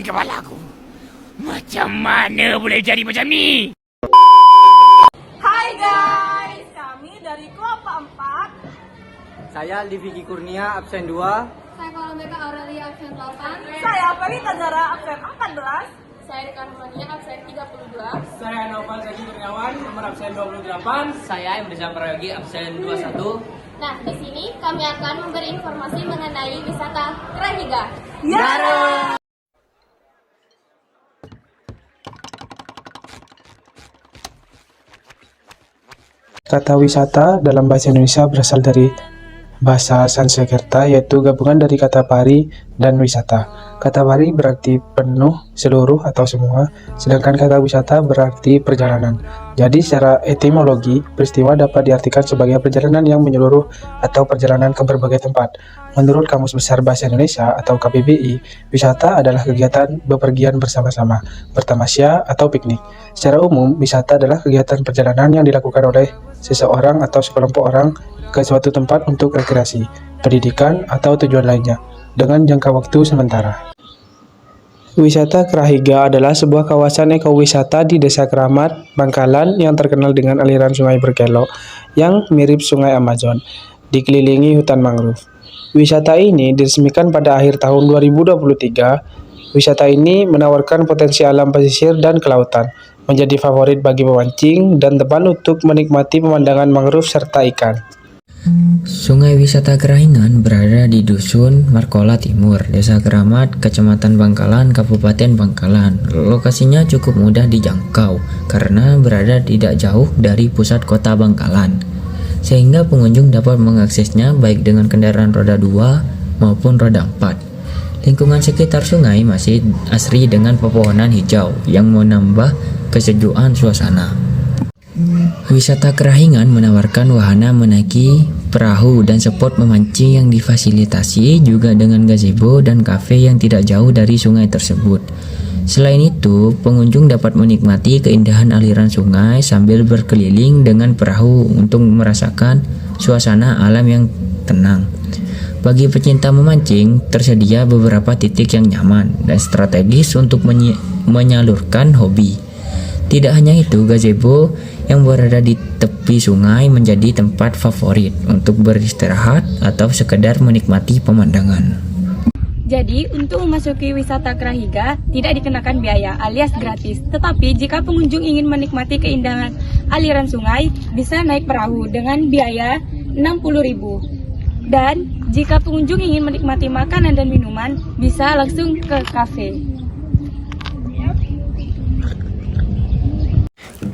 kepalaku. Macam mana boleh jadi macam ni? Hai guys, kami dari Kelapa 4. Saya Liviki Kurnia, absen 2. Saya Kalameka Aurelia, absen 8. Saya Perita Zara, absen 14. Saya Rika Rahmania, absen 32. Saya Noval Zaki Kurniawan, nomor absen 28. Saya Imrizal Prayogi, absen 21. Nah, di sini kami akan memberi informasi mengenai wisata Krahiga. Yara! Kata wisata dalam bahasa Indonesia berasal dari bahasa Sanskerta, yaitu gabungan dari kata pari dan wisata. Kata pari berarti penuh, seluruh, atau semua, sedangkan kata wisata berarti perjalanan. Jadi secara etimologi, peristiwa dapat diartikan sebagai perjalanan yang menyeluruh atau perjalanan ke berbagai tempat. Menurut Kamus Besar Bahasa Indonesia atau KBBI, wisata adalah kegiatan bepergian bersama-sama, bertamasya, atau piknik. Secara umum, wisata adalah kegiatan perjalanan yang dilakukan oleh seseorang atau sekelompok orang ke suatu tempat untuk rekreasi, pendidikan, atau tujuan lainnya, dengan jangka waktu sementara. Wisata Krahiga adalah sebuah kawasan ekowisata di Desa Keramat, Bangkalan yang terkenal dengan aliran sungai berkelok yang mirip sungai Amazon, dikelilingi hutan mangrove. Wisata ini diresmikan pada akhir tahun 2023. Wisata ini menawarkan potensi alam pesisir dan kelautan, menjadi favorit bagi pemancing dan teman untuk menikmati pemandangan mangrove serta ikan. Sungai wisata Krahingan berada di Dusun Markola Timur, Desa Keramat, Kecamatan Bangkalan, Kabupaten Bangkalan. Lokasinya cukup mudah dijangkau karena berada tidak jauh dari pusat kota Bangkalan, sehingga pengunjung dapat mengaksesnya baik dengan kendaraan roda 2 maupun roda 4. Lingkungan sekitar sungai masih asri dengan pepohonan hijau yang menambah kesejukan suasana. Wisata Krahingan menawarkan wahana menaiki perahu dan spot memancing yang difasilitasi juga dengan gazebo dan kafe yang tidak jauh dari sungai tersebut. Selain itu, pengunjung dapat menikmati keindahan aliran sungai sambil berkeliling dengan perahu untuk merasakan suasana alam yang tenang. Bagi pecinta memancing, tersedia beberapa titik yang nyaman dan strategis untuk menyalurkan hobi. Tidak hanya itu, gazebo yang berada di tepi sungai menjadi tempat favorit untuk beristirahat atau sekedar menikmati pemandangan. Jadi, untuk memasuki wisata Krahiga tidak dikenakan biaya alias gratis. Tetapi jika pengunjung ingin menikmati keindahan aliran sungai, bisa naik perahu dengan biaya 60.000. Dan jika pengunjung ingin menikmati makanan dan minuman, bisa langsung ke kafe.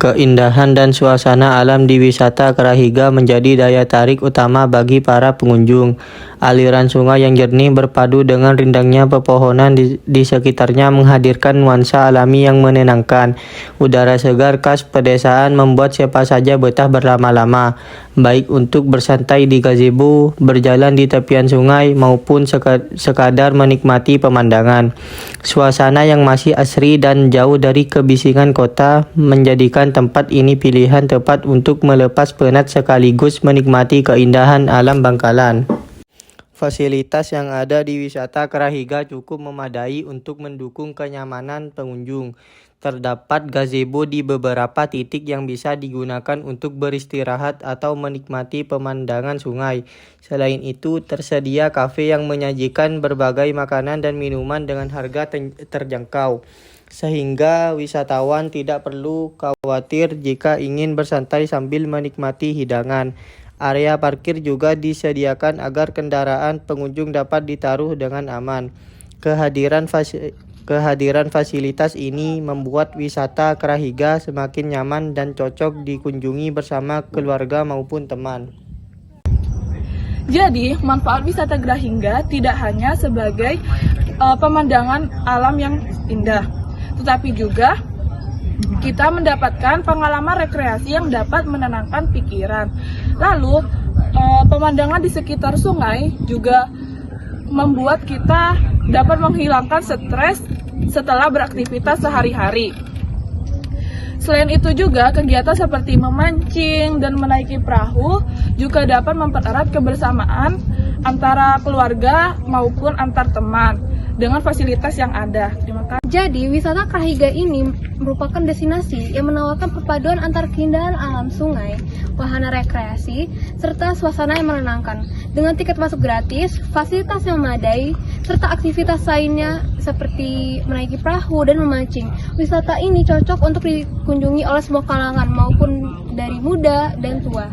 Keindahan dan suasana alam di wisata Krahiga menjadi daya tarik utama bagi para pengunjung. Aliran sungai yang jernih berpadu dengan rindangnya pepohonan di sekitarnya menghadirkan nuansa alami yang menenangkan. Udara segar khas pedesaan membuat siapa saja betah berlama-lama, baik untuk bersantai di gazebo, berjalan di tepian sungai, maupun sekadar menikmati pemandangan. Suasana yang masih asri dan jauh dari kebisingan kota menjadikan tempat ini pilihan tepat untuk melepas penat sekaligus menikmati keindahan alam Bangkalan. Fasilitas yang ada di wisata Krahiga cukup memadai untuk mendukung kenyamanan pengunjung. Terdapat gazebo di beberapa titik yang bisa digunakan untuk beristirahat atau menikmati pemandangan sungai. Selain itu, tersedia kafe yang menyajikan berbagai makanan dan minuman dengan harga terjangkau, sehingga wisatawan tidak perlu khawatir jika ingin bersantai sambil menikmati hidangan. Area parkir juga disediakan agar kendaraan pengunjung dapat ditaruh dengan aman. Kehadiran fasilitas ini membuat wisata Krahiga semakin nyaman dan cocok dikunjungi bersama keluarga maupun teman. Jadi, manfaat wisata Krahiga tidak hanya sebagai pemandangan alam yang indah, tetapi juga kita mendapatkan pengalaman rekreasi yang dapat menenangkan pikiran. Lalu, pemandangan di sekitar sungai juga membuat kita dapat menghilangkan stres setelah beraktivitas sehari-hari. Selain itu juga, kegiatan seperti memancing dan menaiki perahu juga dapat mempererat kebersamaan antara keluarga maupun antar teman. dengan fasilitas yang ada. Terima kasih. Jadi, wisata Krahiga ini merupakan destinasi yang menawarkan perpaduan antara keindahan alam sungai, wahana rekreasi, serta suasana yang menenangkan. Dengan tiket masuk gratis, fasilitas yang memadai, serta aktivitas lainnya seperti menaiki perahu dan memancing. Wisata ini cocok untuk dikunjungi oleh semua kalangan maupun dari muda dan tua.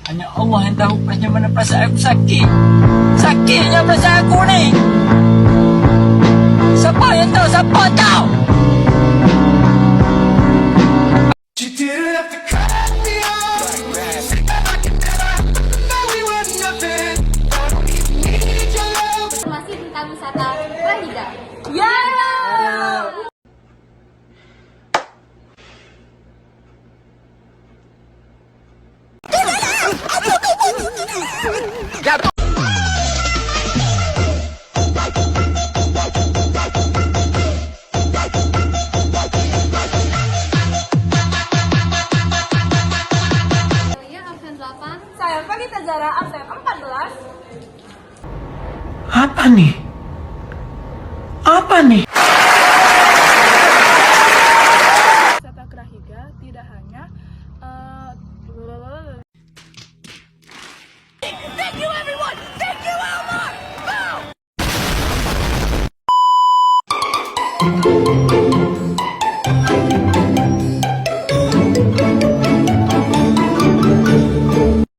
Hanya Allah yang tahu macam mana perasaan aku sakit. Sakitnya perasaan aku ni. Siapa yang tahu? Siapa tahu? Informasi tentang wisata Krahiga. Saya absen 8. Saya Felita Zara, absen 14. Apa nih? Apa nih?